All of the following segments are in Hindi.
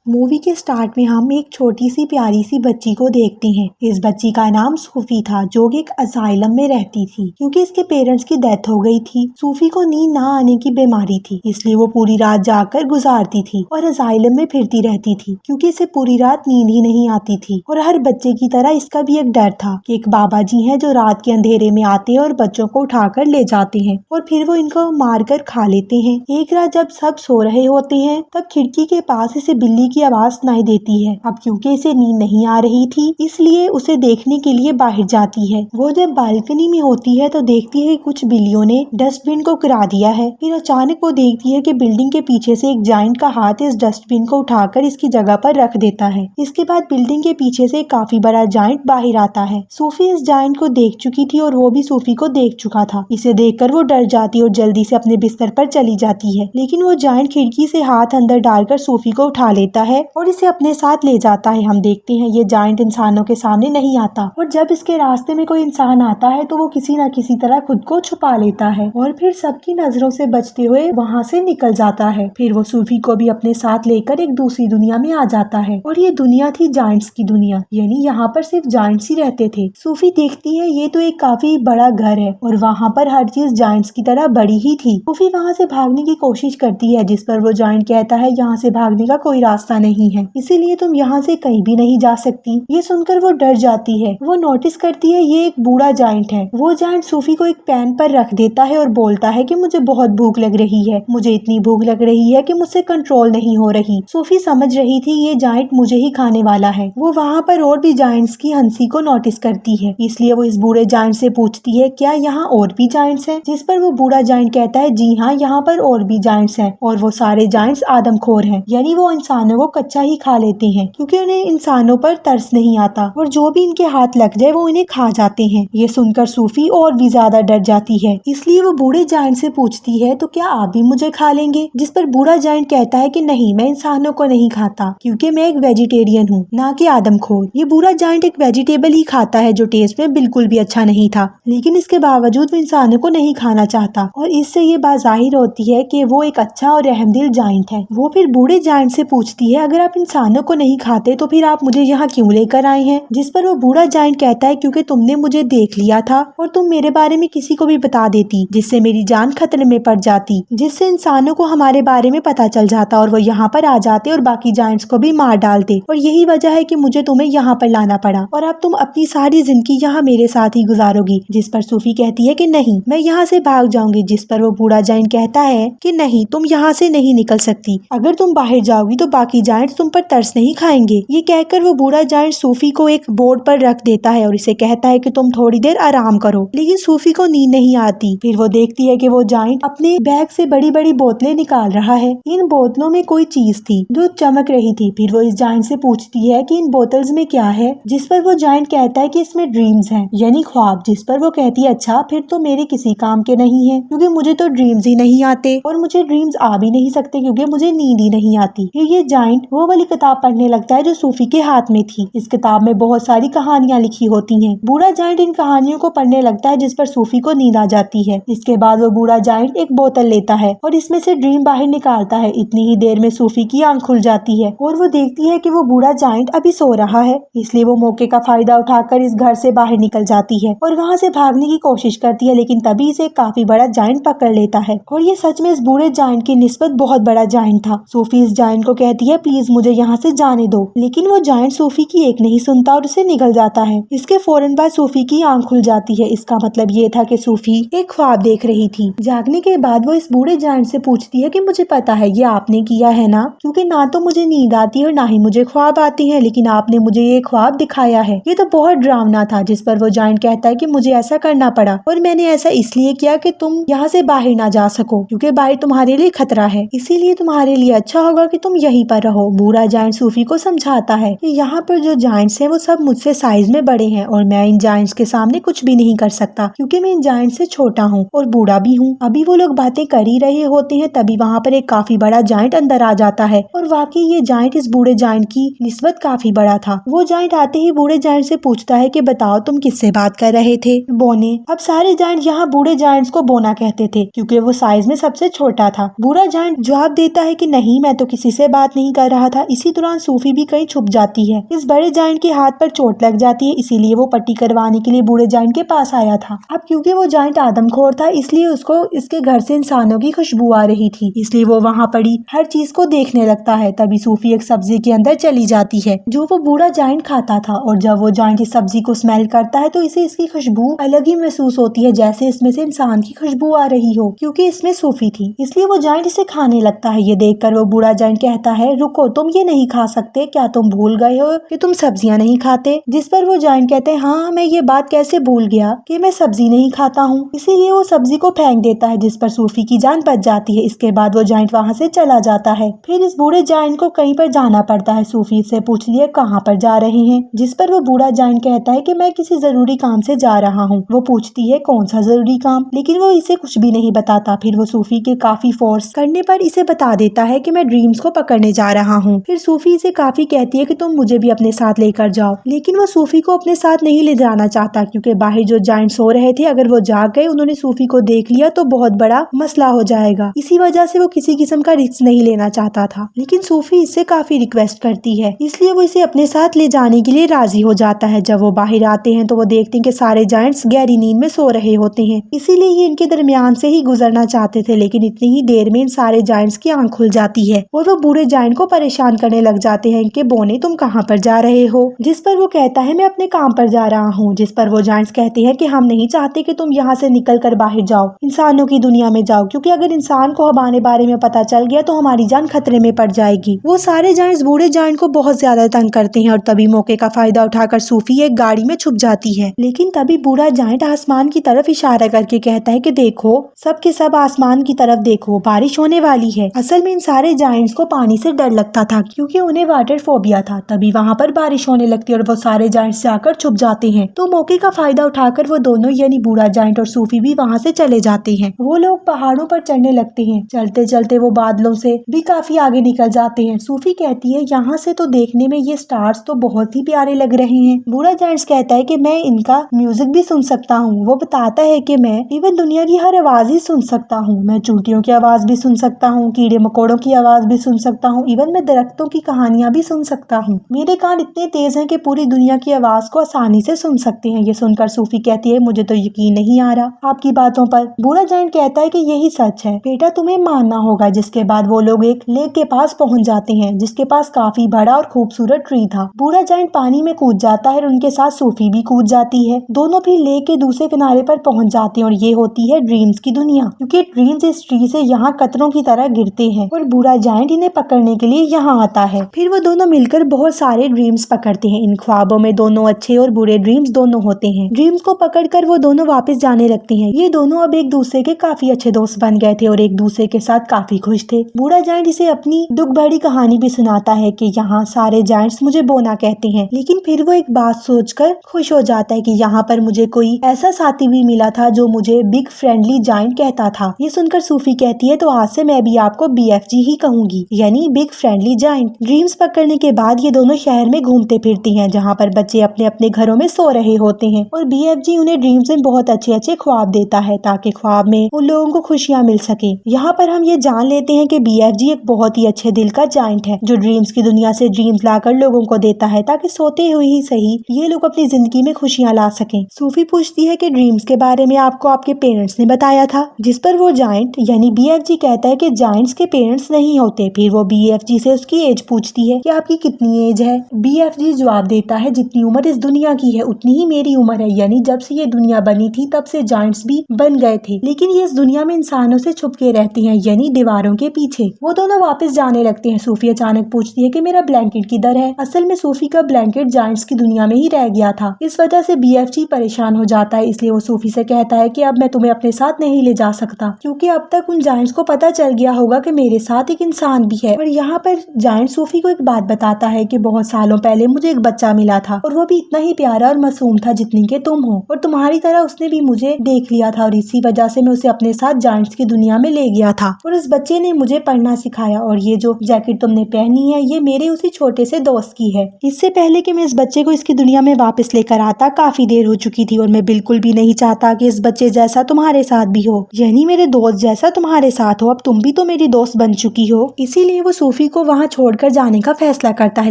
मूवी के स्टार्ट में हम एक छोटी सी प्यारी सी बच्ची को देखते हैं। इस बच्ची का नाम सूफी था, जो कि एक असाइलम में रहती थी क्योंकि इसके पेरेंट्स की डेथ हो गई थी। सूफी को नींद ना आने की बीमारी थी, इसलिए वो पूरी रात जागकर गुजारती थी और असाइलम में फिरती रहती थी क्योंकि इसे पूरी रात नींद ही नहीं आती थी। और हर बच्चे की तरह इसका भी एक डर था कि एक बाबा जी है जो रात के अंधेरे में आते हैं और बच्चों को उठाकर ले जाते हैं और फिर वो इनको मारकर खा लेते हैं। एक रात जब सब सो रहे होते हैं तब खिड़की के पास इसे बिल्ली की आवाज सुनाई देती है। अब क्योंकि इसे नींद नहीं आ रही थी इसलिए उसे देखने के लिए बाहर जाती है। वो जब बालकनी में होती है तो देखती है कि कुछ बिल्लियों ने डस्टबिन को गिरा दिया है। फिर अचानक वो देखती है कि बिल्डिंग के पीछे से एक जायंट का हाथ इस डस्टबिन को उठाकर इसकी जगह पर रख देता है। इसके बाद बिल्डिंग के पीछे से काफी बड़ा जायंट बाहर आता है। सूफी इस जायंट को देख चुकी थी और वो भी सूफी को देख चुका था। इसे देखकर वो डर जाती और जल्दी से अपने बिस्तर पर चली जाती है, लेकिन वो जायंट खिड़की से हाथ अंदर डालकर सूफी को उठा लेता है और इसे अपने साथ ले जाता है। हम देखते हैं ये जायंट इंसानों के सामने नहीं आता और जब इसके रास्ते में कोई इंसान आता है तो वो किसी न किसी तरह खुद को छुपा लेता है और फिर सबकी नजरों से बचते हुए वहाँ से निकल जाता है। फिर वो सूफी को भी अपने साथ लेकर एक दूसरी दुनिया में आ जाता है और ये दुनिया थी जायंट्स की दुनिया, यानी यहाँ पर सिर्फ जायंट्स ही रहते थे। सूफी देखती है ये तो एक काफी बड़ा घर है और वहाँ पर हर चीज जायंट्स की तरह बड़ी ही थी। सूफी वहाँ से भागने की कोशिश करती है, जिस पर वो जायंट कहता है यहाँ से भागने का कोई रास्ता नहीं है, इसीलिए तुम यहाँ से कहीं भी नहीं जा सकती। ये सुनकर वो डर जाती है। वो नोटिस करती है ये एक बूढ़ा जायंट है। वो जायंट सूफी को एक पैन पर रख देता है और बोलता है कि मुझे बहुत भूख लग रही है, मुझे इतनी भूख लग रही है कि मुझसे कंट्रोल नहीं हो रही। सूफी समझ रही थी ये जायंट मुझे ही खाने वाला है। वो वहाँ पर और भी जायंट्स की हंसी को नोटिस करती है, इसलिए वो इस बूढ़े जायंट से पूछती है क्या यहाँ और भी जायंट्स हैं, जिस पर वो बूढ़ा जायंट कहता है जी हाँ, यहाँ पर और भी जायंट्स हैं और वो सारे जायंट्स आदमखोर हैं, यानी वो इंसानों को कच्चा ही खा लेते हैं क्योंकि उन्हें इंसानों पर तरस नहीं आता और जो भी इनके हाथ लग जाए वो इन्हें खा जाते हैं। ये सुनकर सूफी और भी ज्यादा डर जाती है, इसलिए वो बूढ़े जायंट से पूछती है तो क्या आप भी मुझे खा लेंगे, जिस पर बूढ़ा जायंट कहता है कि नहीं, मैं इंसानों को नहीं खाता क्योंकि मैं एक वेजिटेरियन हूँ, ना कि आदमखोर। ये बूढ़ा जायंट एक वेजिटेबल ही खाता है जो टेस्ट में बिल्कुल भी अच्छा नहीं था, लेकिन इसके बावजूद वो इंसानों को नहीं खाना चाहता और इससे ये बात जाहिर होती है कि वो एक अच्छा और रहमदिल जायंट है। वो फिर बूढ़े जायंट से पूछती है अगर आप इंसानों को नहीं खाते तो फिर आप मुझे यहाँ क्यों लेकर आए हैं, जिस पर वो बूढ़ा जायंट कहता है क्योंकि तुमने मुझे देख लिया था और तुम मेरे बारे में किसी को भी बता देती जिससे मेरी जान खतरे में पड़ जाती, जिससे इंसानों को हमारे बारे में पता चल जाता और वो यहाँ पर आ जाते और बाकी जायंट्स को भी मार डालते और यही वजह है कि मुझे तुम्हें यहाँ पर लाना पड़ा और अब तुम अपनी सारी जिंदगी यहाँ मेरे साथ ही गुजारोगी। जिस पर सूफी कहती है कि नहीं, मैं यहाँ से भाग जाऊंगी, जिस पर वो बूढ़ा जायंट कहता है कि नहीं, तुम यहाँ से नहीं निकल सकती, अगर तुम बाहर जाओगी तो बाकी जायंट्स तुम पर तरस नहीं खाएंगे। ये कहकर वो बूढ़ा जायंट सूफी को एक बोर्ड पर रख देता है और इसे कहता है कि तुम थोड़ी देर आराम करो, लेकिन सूफी को नींद नहीं आती। फिर वो देखती है कि वो जायंट अपने बैग से बड़ी बड़ी बोतलें निकाल रहा है। इन बोतलों में कोई चीज थी जो चमक रही थी। फिर वो इस जायंट से पूछती है कि इन बोतल्स में क्या है, जिस पर वो जायंट कहता है कि इसमें ड्रीम्स हैं, यानी ख्वाब। जिस पर वो कहती है अच्छा, फिर तो मेरे किसी काम के नहीं है क्योंकि मुझे तो ड्रीम्स ही नहीं आते और मुझे ड्रीम्स आ भी नहीं सकते क्योंकि मुझे नींद ही नहीं आती। फिर ये जायंट वो वाली किताब पढ़ने लगता है जो सूफी के हाथ में थी। इस किताब में बहुत सारी कहानियां लिखी होती हैं। बूढ़ा जायंट इन कहानियों को पढ़ने लगता है, जिस पर सूफी को नींद आ जाती है। इसके बाद वो बूढ़ा जायंट एक बोतल लेता है और इसमें से ड्रीम बाहर निकालता है। इतनी ही देर में सूफी की आंख खुल जाती है और वो देखती है कि वो बूढ़ा जायंट अभी सो रहा है, इसलिए वो मौके का फायदा उठाकर इस घर से बाहर निकल जाती है और वहाँ से भागने की कोशिश करती है, लेकिन तभी इसे काफी बड़ा जायंट पकड़ लेता है और ये सच में इस बूढ़े जायंट की निस्बत बहुत बड़ा जायंट था। सूफी इस जायंट को कहती है प्लीज मुझे यहाँ से जाने दो, लेकिन वो जायंट सूफी की एक नहीं सुनता और उसे निगल जाता है। इसके फौरन बाद सूफी की आंख खुल जाती है। इसका मतलब ये था कि सूफी एक ख्वाब देख रही थी। जागने के बाद वो इस बूढ़े जायंट से पूछती है कि मुझे पता है ये आपने किया है ना, क्योंकि ना तो मुझे नींद आती और ना ही मुझे ख्वाब आती है, लेकिन आपने मुझे ये ख्वाब दिखाया है, ये तो बहुत डरावना था। जिस पर वो जायंट कहता है कि मुझे ऐसा करना पड़ा और मैंने ऐसा इसलिए किया कि तुम यहाँ से बाहर ना जा सको, क्योंकि बाहर तुम्हारे लिए खतरा है, इसीलिए तुम्हारे लिए अच्छा होगा कि तुम यहीं पर रहो। बूढ़ा जायंट सूफी को समझाता है कि यहाँ पर जो जायंट्स हैं वो सब मुझसे साइज में बड़े हैं और मैं इन जायंट्स के सामने कुछ भी नहीं कर सकता क्योंकि मैं इन जायंट से छोटा हूँ और बूढ़ा भी हूँ। अभी वो लोग बातें कर ही रहे होते हैं, तभी वहाँ पर एक काफी बड़ा जायंट अंदर आ जाता है और वाकई ये जायंट इस बूढ़े जायंट की निस्बत काफी बड़ा था। वो जायंट आते ही बूढ़े जायंट से पूछता है कि बताओ तुम किससे बात कर रहे थे। बोने। अब सारे जायंट यहाँ बूढ़े जायंट्स को बोना कहते थे क्योंकि वो साइज में सबसे छोटा था। बूढ़ा जायंट जवाब देता है कि नहीं, मैं तो किसी से बात नहीं कर रहा था। इसी दौरान सूफी भी कहीं छुप जाती है। इस बड़े जायंट के हाथ पर चोट लग जाती है, इसीलिए वो पट्टी करवाने के लिए बूढ़े जायंट के पास आया था। अब क्योंकि वो जायंट आदमखोर था, इसलिए उसको इसके घर से इंसानों की खुशबू आ रही थी, इसलिए वो वहाँ पड़ी हर चीज को देखने लगता है। तभी सूफी एक सब्जी के अंदर चली जाती है जो वो बूढ़ा जायंट खाता था, और जब वो जायंट इस सब्जी को स्मेल करता है तो इसे इसकी खुशबू अलग ही महसूस होती है, जैसे इसमें से इंसान की खुशबू आ रही हो, क्योंकि इसमें सूफी थी। इसलिए वो जायंट इसे खाने लगता है। ये देखकर वो बूढ़ा जायंट कहता है, रुको, तुम ये नहीं खा सकते, क्या तुम भूल गए हो कि तुम सब्जियां नहीं खाते? जिस पर वो जायंट कहते हैं, हाँ, मैं ये बात कैसे भूल गया कि मैं सब्जी नहीं खाता हूँ। इसीलिए वो सब्जी को फेंक देता है, जिस पर सूफी की जान बच जाती है। इसके बाद वो जायंट वहाँ से चला जाता है। फिर इस बूढ़े जायंट को कहीं पर जाना पड़ता है। सूफी से पूछती है, कहाँ पर जा रहे हैं? जिस पर वो बूढ़ा जायंट कहता है कि मैं किसी जरूरी काम से जा रहा हूँ। वो पूछती है, कौन सा जरूरी काम? लेकिन वो इसे कुछ भी नहीं बताता। फिर वो सूफी के काफी फोर्स करने पर इसे बता देता है कि मैं ड्रीम्स को पकड़ने जा रहा हूँ। फिर सूफी इसे काफी कहती है कि तुम मुझे भी अपने साथ लेकर जाओ, लेकिन वो सूफी को अपने साथ नहीं ले जाना चाहता, क्योंकि बाहर जो जायंट सो रहे थे, अगर वो जाग गए, उन्होंने सूफी को देख लिया तो बहुत बड़ा मसला हो जाएगा। इसी वजह से वो किसी किस्म का रिस्क नहीं लेना चाहता था। लेकिन सूफी इससे काफी रिक्वेस्ट करती है, इसलिए वो इसे अपने साथ ले जाने के लिए राजी हो जाता है। जब वो बाहर आते हैं तो वो देखते हैं कि सारे जायंट्स गहरी नींद में सो रहे होते हैं, इसीलिए ये इनके दरमियान से ही गुजरना चाहते थे। लेकिन इतनी ही देर में इन सारे जायंट्स की आंख खुल जाती है और वो बूढ़े जायंट को परेशान करने लग जाते हैं कि बोने, तुम कहाँ पर जा रहे हो? जिस पर वो कहता है, मैं अपने काम पर जा रहा हूँ। जिस पर वो जायंट्स कहते हैं कि हम नहीं चाहते कि तुम यहाँ से निकल कर बाहर जाओ, इंसानों की दुनिया में जाओ, क्योंकि अगर इंसान को हमारे बारे में पता चल गया तो हमारी जान खतरे में पड़ जाएगी। वो सारे जायंट्स बूढ़े जायंट को बहुत ज्यादा तंग करते हैं और तभी मौके का फायदा उठाकर सूफी एक गाड़ी में छुप जाती है। लेकिन तभी बूढ़ा जायंट आसमान की तरफ इशारा करके कहता है कि देखो, सब के सब आसमान की तरफ देखो, बारिश होने वाली है। असल में इन सारे जायंट्स को पानी से डर लगता था, क्योंकि उन्हें वाटर फोबिया था। तभी वहाँ पर बारिश होने लगती है और वो सारे जायंट्स जाकर छुप जाते हैं। तो मौके का फायदा उठाकर वो दोनों, यानी बूढ़ा जायंट और सूफी, भी वहाँ से चले जाते हैं। वो लोग पहाड़ों पर चढ़ने लगते हैं। चलते चलते वो बादलों से भी काफी आगे निकल जाते हैं। सूफी कहती है, यहाँ से तो देखने में ये स्टार्स तो बहुत ही प्यारे लग रहे हैं। बूढ़ा जायंट्स कहता है कि मैं इनका म्यूजिक भी सुन सकता हूँ। वो बताता है कि मैं इवन दुनिया की हर आवाज ही सुन सकता हूँ। मैं चूंटियों की आवाज भी सुन सकता हूँ, कीड़े मकोड़ों की आवाज भी सुन सकता हूँ, इवन मैं दरख्तों की कहानियां भी सुन सकता हूँ। मेरे कान इतने तेज हैं कि पूरी दुनिया की आवाज को आसानी से सुन सकते हैं। ये सुनकर सूफी कहती है, मुझे तो यकीन नहीं आ रहा आपकी बातों पर। बूढ़ा जायंट कहता है कि यही सच है बेटा, तुम्हें मानना होगा। जिसके बाद वो लोग एक लेक के पास पहुंच जाते हैं, जिसके पास काफी बड़ा और खूबसूरत ट्री था। बूढ़ा जायंट पानी में कूद जाता है और उनके साथ सूफी भी कूद जाती है। दोनों फिर लेक के दूसरे किनारे पर पहुंच जाते हैं और ये होती है ड्रीम्स की दुनिया, क्योंकि ड्रीम्स इस ट्री से यहाँ कतरों की तरह गिरते हैं और बूढ़ा जायंट इन्हें पकड़ने के लिए यहाँ आता है। फिर वो दोनों मिलकर बहुत सारे ड्रीम्स पकड़ते हैं। इन ख्वाबों में दोनों अच्छे और बुरे ड्रीम्स दोनों होते हैं। ड्रीम्स को पकड़कर वो दोनों वापस जाने लगते हैं। ये दोनों अब एक दूसरे के काफी अच्छे दोस्त बन गए थे और एक दूसरे के साथ काफी खुश थे। बूढ़ा जायंट इसे अपनी दुख भरी कहानी भी सुनाता है कि यहाँ सारे जायंट्स मुझे बोना कहते हैं, लेकिन फिर वो एक बात सोचकर खुश हो जाता है कि यहाँ पर मुझे कोई ऐसा साथी भी मिला था जो मुझे बिग फ्रेंडली जायंट कहता था। ये सुनकर सूफी कहती है, तो आज से मैं भी आपको BFG ही कहूंगी, यानी बिग फ्रेंडली जायंट। ड्रीम्स पकड़ने के बाद ये दोनों शहर में घूमते फिरती हैं, जहाँ पर बच्चे अपने अपने घरों में सो रहे होते हैं और BFG उन्हें ड्रीम्स में बहुत अच्छे अच्छे ख्वाब देता है, ताकि ख्वाब में उन लोगों को खुशियाँ मिल सके। यहाँ पर हम ये जान लेते हैं कि BFG एक बहुत ही अच्छे दिल का जायंट है, जो ड्रीम्स की दुनिया से ड्रीम्स लाकर लोगों को देता है, ताकि सोते हुए ही सही ये लोग अपनी जिंदगी में खुशियाँ ला सकें। सूफी पूछती है कि ड्रीम्स के बारे में आपको आपके पेरेंट्स ने बताया था? जिस पर वो जायंट यानी BFG कहता है कि जायंट्स के पेरेंट्स नहीं होते। फिर वो BFG से उसकी एज पूछती है कि आपकी कितनी एज है? BFG जवाब देता है, जितनी उम्र इस दुनिया की है उतनी ही मेरी उम्र है, यानी जब से ये दुनिया बनी थी तब से जायंट्स भी बन गए थे, लेकिन ये इस दुनिया में इंसानों से छुप के रहते हैं, यानी दीवारों के पीछे। वो दोनों वापस जाने लगते हैं। सूफी अचानक पूछती है कि मेरा ब्लैंकेट किधर है? असल में सूफी का ब्लैंकेट जायंट्स की दुनिया में ही रह गया था। इस वजह से BFG परेशान हो जाता है, इसलिए वो सूफी से कहता है कि अब मैं तुम्हें अपने साथ नहीं ले जा सकता, क्योंकि अब तक उन जायंट्स को पता चल गया होगा कि मेरे साथ एक इंसान भी है। और यहाँ पर जायंट सूफी को एक बात बताता है कि बहुत सालों पहले मुझे एक बच्चा मिला था और वो भी इतना ही प्यारा और मासूम था जितनी के तुम हो, और तुम्हारी तरह उसने भी मुझे देख लिया था और इसी वजह से मैं उसे अपने साथ जायंट्स की दुनिया में ले गया था। और इस बच्चे ने मुझे पढ़ना सिखाया, और ये जो जैकेट तुमने पहनी है ये मेरे उसी छोटे से दोस्त की है। इससे पहले कि मैं इस बच्चे को इसकी दुनिया में वापस लेकर आता काफी देर हो चुकी थी और मैं बिल्कुल भी नहीं चाहता कि इस बच्चे जैसा तुम्हारे साथ भी हो, यानी मेरे दोस्त जैसा तुम्हारे साथ हो। अब तुम भी तो मेरी दोस्त बन चुकी हो। इसीलिए वो सूफी सूफी को वहाँ छोड़कर जाने का फैसला करता है,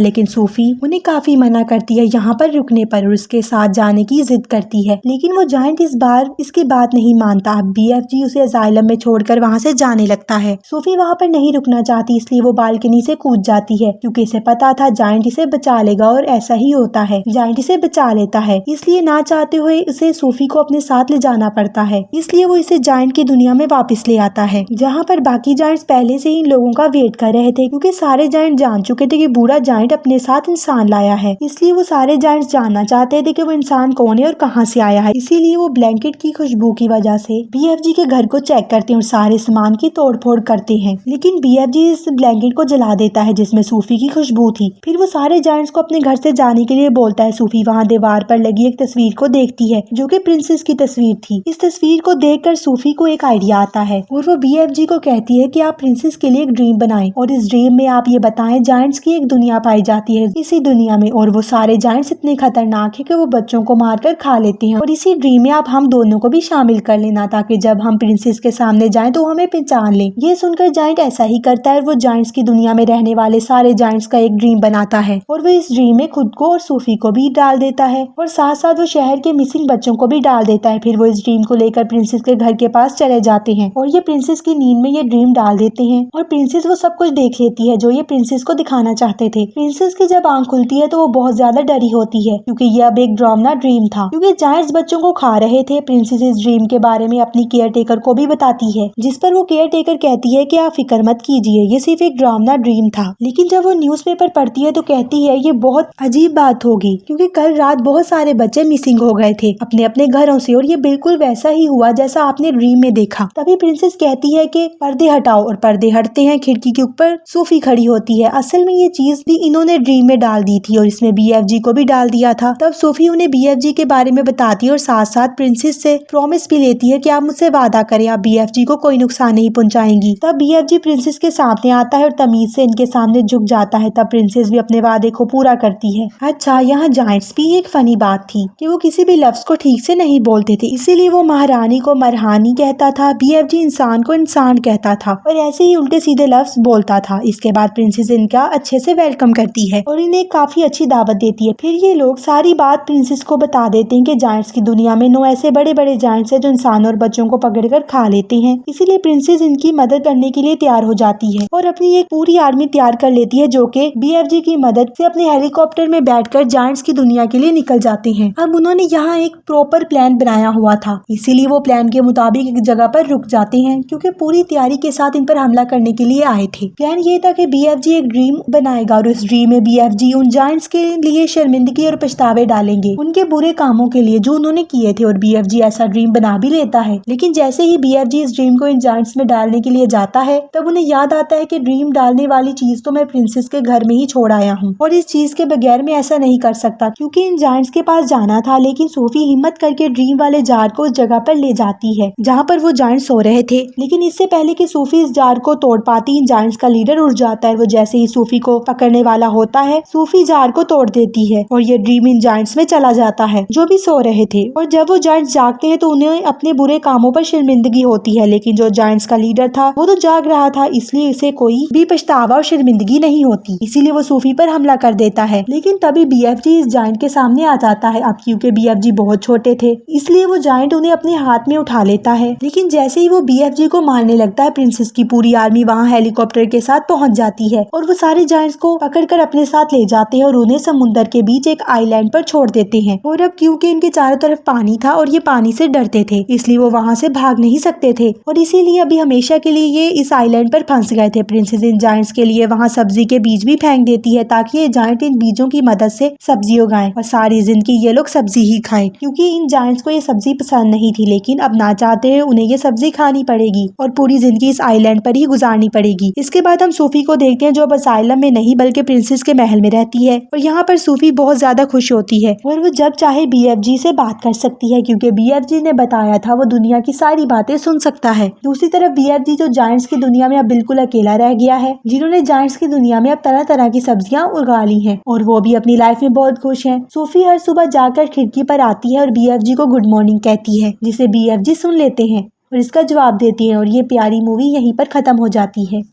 लेकिन सूफी उन्हें काफी मना करती है यहाँ पर रुकने पर और उसके साथ जाने की जिद करती है। लेकिन वो जायंट इस बार इसकी बात नहीं मानता। BFG उसे असाइलम में छोड़कर वहाँ से जाने लगता है। सूफी वहाँ पर नहीं रुकना चाहती, इसलिए वो बालकनी से कूद जाती है क्योंकि इसे पता था जायंट इसे बचा लेगा और ऐसा ही होता है। जायंट इसे बचा लेता है, इसलिए ना चाहते हुए उसे सूफी को अपने साथ ले जाना पड़ता है। इसलिए वो इसे जायंट की दुनिया में वापस ले आता है, जहाँ पर बाकी जायंट्स पहले से ही इन लोगों का वेट कर रहे थे क्योंकि सारे जायंट जान चुके थे कि बूढ़ा जायंट अपने साथ इंसान लाया है। इसलिए वो सारे जायंट्स जानना चाहते थे कि वो इंसान कौन है और कहाँ से आया है। इसीलिए वो ब्लैंकेट की खुशबू की वजह से BFG के घर को चेक करते हैं और सारे सामान की तोड़फोड़ करते हैं। लेकिन BFG इस ब्लैंकेट को जला देता है जिसमें सूफी की खुशबू थी। फिर वो सारे जायंट्स को अपने घर से जाने के लिए बोलता है। सूफी वहाँ दीवार पर लगी एक तस्वीर को देखती है जो कि प्रिंसेस की तस्वीर थी। इस तस्वीर को देखकर सूफी को एक आइडिया आता है और वो BFG को कहती है कि आप प्रिंसेस के लिए एक ड्रीम बनाएं और इस ड्रीम में आप ये बताएं जायंट्स की एक दुनिया पाई जाती है इसी दुनिया में, और वो सारे जायंट्स इतने खतरनाक है कि वो बच्चों को मारकर खा लेते हैं और इसी ड्रीम में आप हम दोनों को भी शामिल कर लेना ताकि जब हम प्रिंसेस के सामने जाएं तो हमें पहचान लें। ये सुनकर जायंट ऐसा ही करता है और वो जायंट्स की दुनिया में रहने वाले सारे जायंट्स का एक ड्रीम बनाता है और वो इस ड्रीम में खुद को और सूफी को भी डाल देता है और साथ साथ वो शहर के मिसिंग बच्चों को भी डाल देता है। फिर वो इस ड्रीम को लेकर प्रिंसेस के घर के पास चले जाते हैं और ये प्रिंसेस की नींद में ये ड्रीम डाल देते हैं और प्रिंसेस वो सब कुछ देख लेती है जो ये प्रिंसेस को दिखाना चाहते थे। प्रिंसेस की जब आंख खुलती है तो वो बहुत ज्यादा डरी होती है क्योंकि ये अब एक डरावना ड्रीम था, क्योंकि जायंट्स बच्चों को खा रहे थे। प्रिंसेस इस ड्रीम के बारे में अपनी केयर टेकर को भी बताती है, जिस पर वो केयर टेकर कहती है कि आप फिक्र मत कीजिए, ये सिर्फ एक डरावना ड्रीम था। लेकिन जब वो न्यूज़पेपर पढ़ती है तो कहती है ये बहुत अजीब बात होगी क्योंकि कल रात बहुत सारे बच्चे मिसिंग हो गए थे अपने अपने घरों से और ये बिल्कुल वैसा ही हुआ जैसा आपने ड्रीम में देखा। तभी प्रिंसेस कहती है कि पर्दे हटाओ और पर्दे हटते हैं। खिड़की के ऊपर सूफी खड़ी होती है। असल में ये चीज भी इन्होंने ड्रीम में डाल दी थी और इसमें BFG को भी डाल दिया था। तब सूफी उन्हें BFG के बारे में बताती है और साथ साथ प्रिंसेस से प्रॉमिस भी लेती है कि आप मुझसे वादा करें आप BFG को कोई नुकसान नहीं पहुंचाएंगी। तब BFG प्रिंसेस के सामने आता है और तमीज से इनके सामने झुक जाता है। तब प्रिंसेस भी अपने वादे को पूरा करती है। अच्छा, यहाँ जायंट्स भी एक फनी बात थी कि वो किसी भी लफ्ज को ठीक से नहीं बोलते थे, इसीलिए वो महारानी को मरहानी कहता था, BFG इंसान को इंसान कहता था और ऐसे ही उल्टे सीधे लफ्ज बोलता था। इसके बाद प्रिंसेस इनका अच्छे से वेलकम करती है और इन्हें काफी अच्छी दावत देती है। फिर ये लोग सारी बात प्रिंसेस को बता देते हैं कि जायंट्स की दुनिया में 9 ऐसे बड़े बड़े जायंट्स हैं जो इंसान और बच्चों को पकड़कर खा लेते हैं। इसीलिए प्रिंसेस इनकी मदद करने के लिए तैयार हो जाती है और अपनी एक पूरी आर्मी तैयार कर लेती है जो कि BFG की मदद से अपने हेलीकॉप्टर में बैठकर जायंट्स की दुनिया के लिए निकल जाते हैं। अब उन्होंने यहाँ एक प्रॉपर प्लान बनाया हुआ था, इसीलिए वो प्लान के मुताबिक एक जगह पर रुक जाते हैं क्योंकि पूरी तैयारी के साथ इन पर हमला करने के लिए आए थे। प्लान ये था कि BFG एक ड्रीम बनाएगा और उस ड्रीम में BFG उन जायंट्स के लिए शर्मिंदगी और पछतावे डालेंगे उनके बुरे कामों के लिए जो उन्होंने किए थे और BFG ऐसा ड्रीम बना भी लेता है। लेकिन जैसे ही BFG इस ड्रीम को इन जायंट्स में डालने के लिए जाता है तब उन्हें याद आता है कि ड्रीम डालने वाली चीज तो मैं प्रिंसेस के घर में ही छोड़ आया हूँ और इस चीज के बगैर मैं ऐसा नहीं कर सकता क्योंकि इन जायंट्स के पास जाना था। लेकिन सूफी हिम्मत करके ड्रीम वाले जार को उस जगह पर ले जाती है जहाँ पर वो जायंट्स सो रहे थे। लेकिन इससे पहले कि सूफी इस जार को तोड़ पाती इन जायंट्स का लीडर उड़ जाता है। वो जैसे ही सूफी को पकड़ने वाला होता है सूफी जार को तोड़ देती है और ये ड्रीम इन जायंट्स में चला जाता है जो भी सो रहे थे। और जब वो जायंट्स जागते हैं तो उन्हें अपने बुरे कामों पर शर्मिंदगी होती है। लेकिन जो जायंट्स का लीडर था वो तो जाग रहा था, इसलिए इसे कोई भी पछतावा और शर्मिंदगी नहीं होती, इसीलिए वो सूफी पर हमला कर देता है। लेकिन तभी BFG इस जायंट के सामने आ जाता है। अब क्योंकि BFG बहुत छोटे थे इसलिए वो जायंट उन्हें अपने हाथ में उठा लेता है। लेकिन जैसे ही वो BFG को मारने लगता है प्रिंसेस की पूरी आर्मी वहाँ हेलीकॉप्टर के साथ पहुंच जाती है और वो सारे जायंट्स को पकड़कर अपने साथ ले जाते हैं और उन्हें समुद्र के बीच एक आइलैंड पर छोड़ देते हैं। और अब क्योंकि इनके चारों तरफ पानी था और ये पानी से डरते थे इसलिए वो वहाँ से भाग नहीं सकते थे और इसीलिए अभी हमेशा के लिए ये इस आइलैंड पर फंस गए थे। प्रिंसेस इन जायंट्स के लिए वहाँ सब्जी के बीज भी फेंक देती है ताकि ये जायंट इन बीजों की मदद से सब्जी उगाएं और सारी जिंदगी ये लोग सब्जी ही खाएं क्योंकि इन जायंट्स को ये सब्जी पसंद नहीं थी। लेकिन अब ना चाहते हुए उन्हें ये सब्जी खानी पड़ेगी और पूरी जिंदगी इस आइलैंड पर ही गुजारनी पड़ेगी। इसके बाद हम सूफी को देखते हैं जो अब असाइलम में नहीं बल्कि प्रिंसेस के महल में रहती है और यहाँ पर सूफी बहुत ज्यादा खुश होती है और वो जब चाहे BFG से बात कर सकती है क्योंकि BFG ने बताया था वो दुनिया की सारी बातें सुन सकता है। दूसरी तरफ BFG जो जायंट्स की दुनिया में अब बिल्कुल अकेला रह गया है, जिन्होंने जायंट्स की दुनिया में अब तरह तरह की सब्जियां उगा ली हैं और वो भी अपनी लाइफ में बहुत खुश है। सूफी हर सुबह जाकर खिड़की पर आती है और BFG को गुड मॉर्निंग कहती है जिसे BFG सुन लेते हैं और इसका जवाब देती है और ये प्यारी मूवी यहीं पर खत्म हो जाती है।